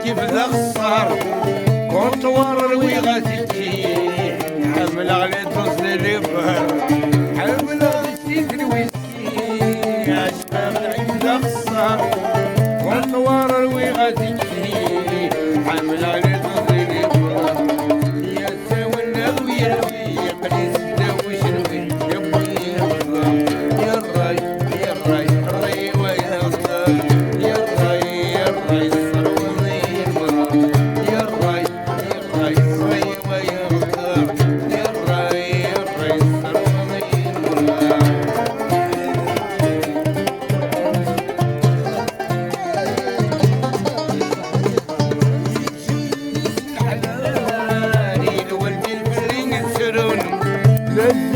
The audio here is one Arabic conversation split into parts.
كيف ذا خسر كنت وروي غاتجي حمل على توصل البر حمل على السيد الويسكي عشقا نعيش ذا خسر كنت وروي غاتجي حمل على توصل البر يا سوى النغوي يروي قليس الدوش الوي يبوي يا الراي يا الراي الراي ويغزر يا الراي يا الراي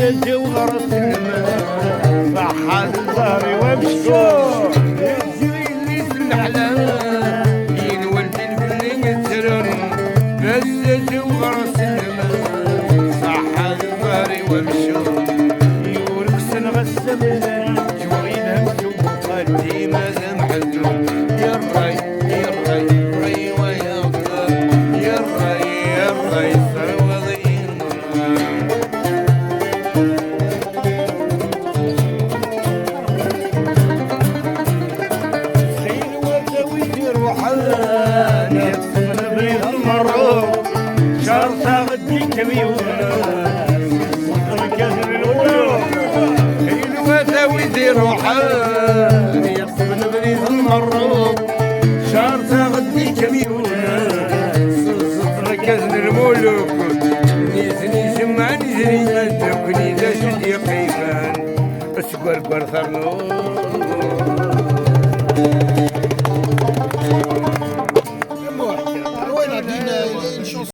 لذة وغرس الماء صحة الظهر ومشكور يجري اللي سنحلال ينول بالفلين السرر لذة وغرس الماء صحة الظهر ومشكور يورك سنغسل جوي الهمس وقدي ما زمحتو يا الراي يا الراي الراي ويا الغار يا الراي يا الراي سروضي شرطة غدي كميون ركز الولو الوثا ويدير روحان يقصد نبريد المروب شرطة غدي كميون ركز الملوك نيزني سمع نزري مدوكني ذا شدي قيمان اسكور كور ثرنو